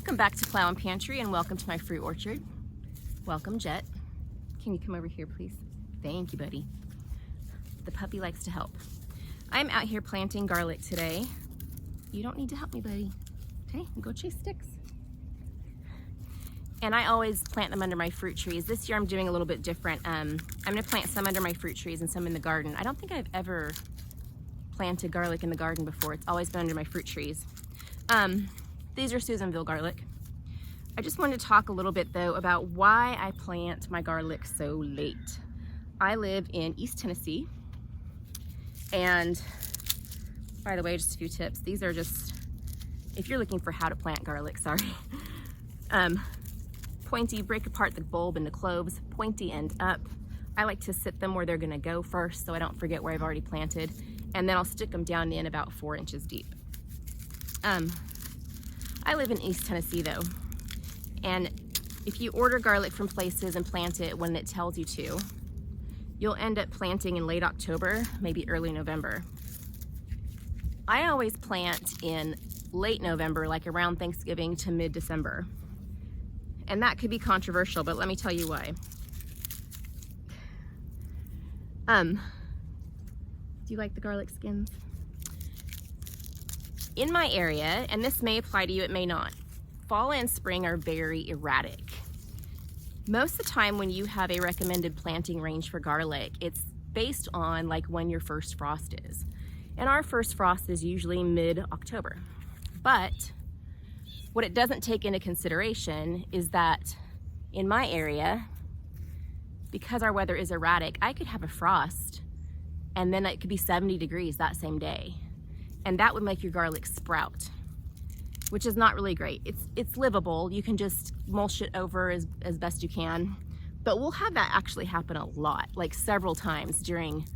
Welcome back to Plow and Pantry, and welcome to my fruit orchard. Welcome, Jet. Can you come over here, please? Thank you, buddy. The puppy likes to help. I'm out here planting garlic today. You don't need to help me, buddy. Okay, go chase sticks. And I always plant them under my fruit trees. This year I'm doing a little bit different. I'm gonna plant some under my fruit trees and some in the garden. I don't think I've ever planted garlic in the garden before. It's always been under my fruit trees. These are Susanville garlic. I just wanted to talk a little bit though about why I plant my garlic so late. I live in East Tennessee, and by the way, just a few tips. These are just, if you're looking for how to plant garlic, sorry. Pointy, break apart the bulb into cloves, pointy end up. I like to sit them where they're gonna go first so I don't forget where I've already planted, and then I'll stick them down in about 4 inches deep. I live in East Tennessee though, and if you order garlic from places and plant it when it tells you to, you'll end up planting in late October, maybe early November. I always plant in late November, like around Thanksgiving to mid-December. And that could be controversial, but let me tell you why. Do you like the garlic skins? In my area, and this may apply to you, it may not, fall and spring are very erratic. Most of the time when you have a recommended planting range for garlic, it's based on like when your first frost is. And our first frost is usually mid-October. But what it doesn't take into consideration is that in my area, because our weather is erratic, I could have a frost and then it could be 70 degrees that same day. And that would make your garlic sprout, which is not really great. It's livable. You can just mulch it over as best you can. But we'll have that actually happen a lot, like several times during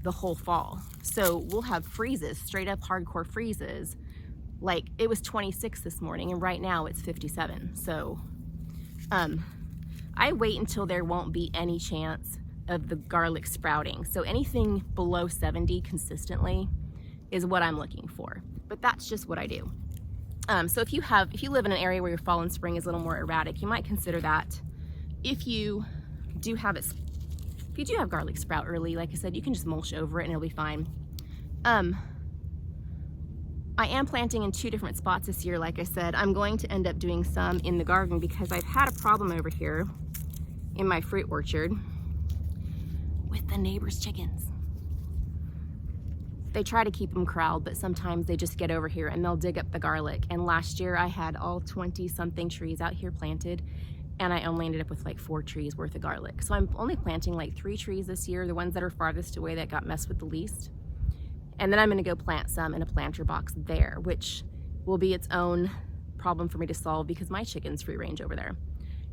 the whole fall. So we'll have freezes, straight up hardcore freezes. Like it was 26 this morning and right now it's 57. So I wait until there won't be any chance of the garlic sprouting. So anything below 70 consistently is what I'm looking for. But that's just what I do. So if you live in an area where your fall and spring is a little more erratic, you might consider that. If you do have garlic sprout early, like I said, you can just mulch over it and it'll be fine. I am planting in 2 different spots this year. Like I said, I'm going to end up doing some in the garden because I've had a problem over here in my fruit orchard with the neighbor's chickens. They try to keep them corralled, but sometimes they just get over here and they'll dig up the garlic. And last year I had all 20 something trees out here planted, and I only ended up with like 4 trees worth of garlic. So I'm only planting like 3 trees this year, the ones that are farthest away that got messed with the least. And then I'm gonna go plant some in a planter box there, which will be its own problem for me to solve because my chickens free range over there.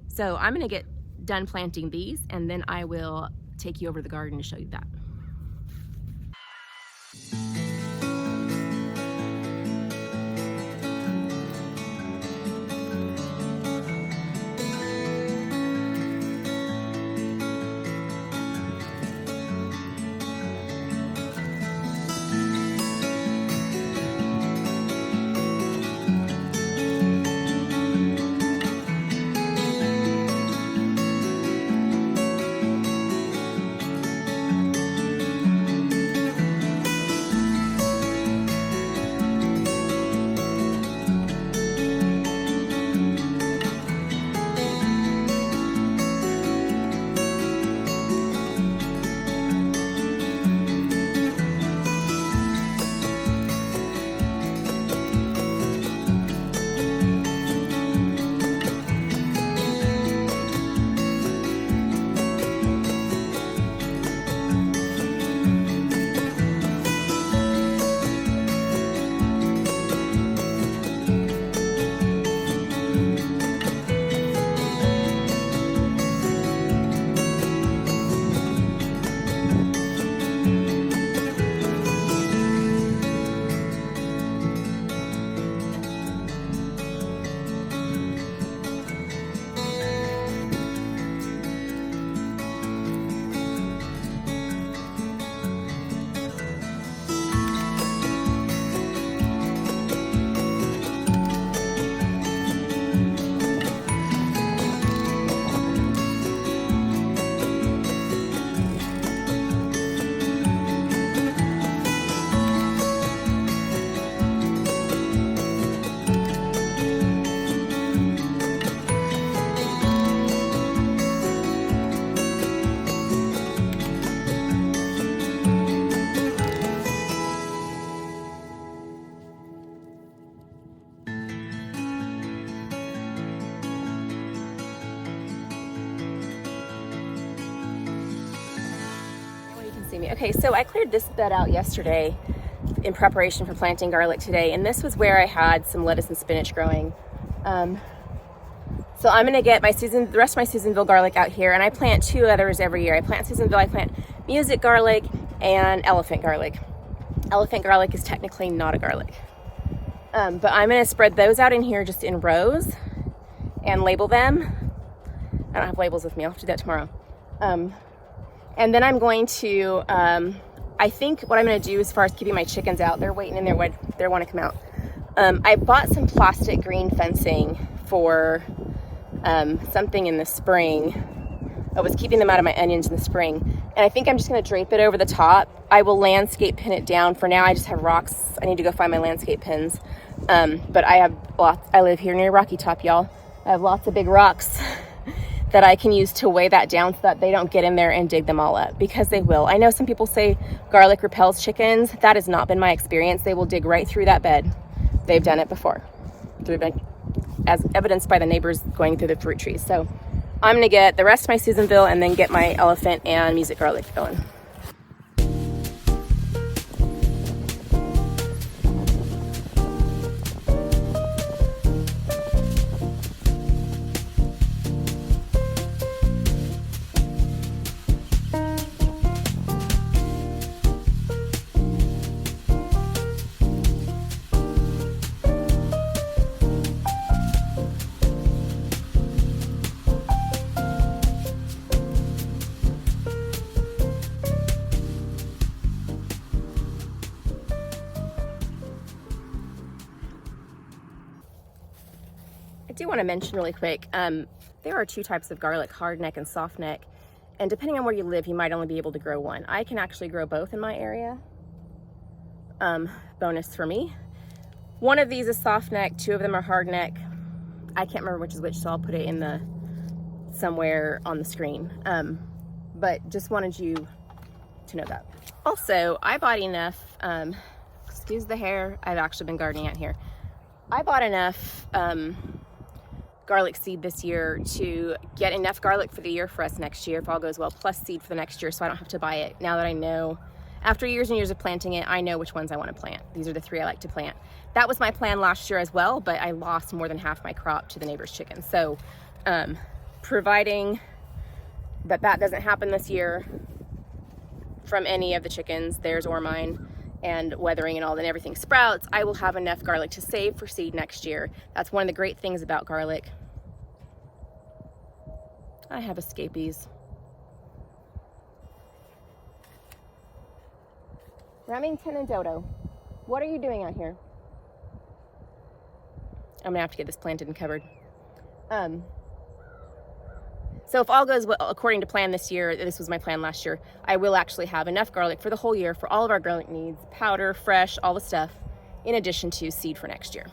So I'm gonna get done planting these and then I will take you over to the garden to show you that. see me. Okay, so I cleared this bed out yesterday in preparation for planting garlic today, and this was where I had some lettuce and spinach growing. So I'm gonna get the rest of my Susanville garlic out here, and I plant 2 others every year. I plant Susanville, I plant music garlic, and elephant garlic. Elephant garlic is technically not a garlic. But I'm gonna spread those out in here just in rows and label them. I don't have labels with me, I'll have to do that tomorrow. And then I'm going to, I think what I'm gonna do as far as keeping my chickens out, they're waiting in there, they wanna come out. I bought some plastic green fencing for something in the spring. I was keeping them out of my onions in the spring. And I think I'm just gonna drape it over the top. I will landscape pin it down. For now, I just have rocks. I need to go find my landscape pins. But I have lots, I live here near Rocky Top, y'all. I have lots of big rocks that I can use to weigh that down so that they don't get in there and dig them all up, because they will. I know some people say garlic repels chickens. That has not been my experience. They will dig right through that bed. They've done it before, as evidenced by the neighbors going through the fruit trees. So I'm gonna get the rest of my Susanville and then get my elephant and music garlic going. I do want to mention really quick, there are 2 types of garlic, hardneck and softneck, and depending on where you live, you might only be able to grow one. I can actually grow both in my area. Bonus for me. One of these is softneck, 2 of them are hardneck. I can't remember which is which, so I'll put it in somewhere on the screen. But just wanted you to know that. Also, I bought enough, excuse the hair, I've actually been gardening out here. I bought enough garlic seed this year to get enough garlic for the year for us next year, if all goes well, plus seed for the next year, so I don't have to buy it. Now that I know, after years and years of planting it, I know which ones I want to plant. These are the 3 I like to plant. That was my plan last year as well, but I lost more than half my crop to the neighbor's chickens. So providing that doesn't happen this year from any of the chickens, theirs or mine, and weathering and all, then everything sprouts, I will have enough garlic to save for seed next year. That's one of the great things about garlic. I have escapees. Remington and Dodo, what are you doing out here? I'm gonna have to get this planted and covered. So if all goes well, according to plan this year, this was my plan last year, I will actually have enough garlic for the whole year for all of our garlic needs, powder, fresh, all the stuff, in addition to seed for next year.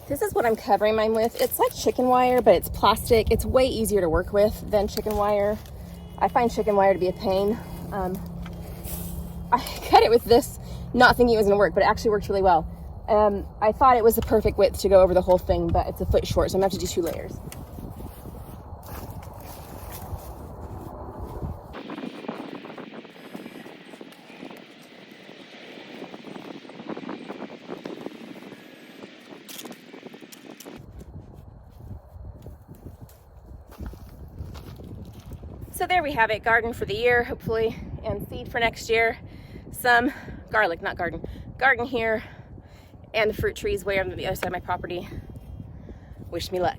This is what I'm covering mine with. It's like chicken wire, but it's plastic. It's way easier to work with than chicken wire. I find chicken wire to be a pain. I cut it with this not thinking it was gonna work, but it actually worked really well. I thought it was the perfect width to go over the whole thing, but it's a foot short, so I'm gonna have to do 2 layers. So there we have it, garden for the year, hopefully, and seed for next year. Some garlic, not garden, garden here, and the fruit trees way on the other side of my property. Wish me luck.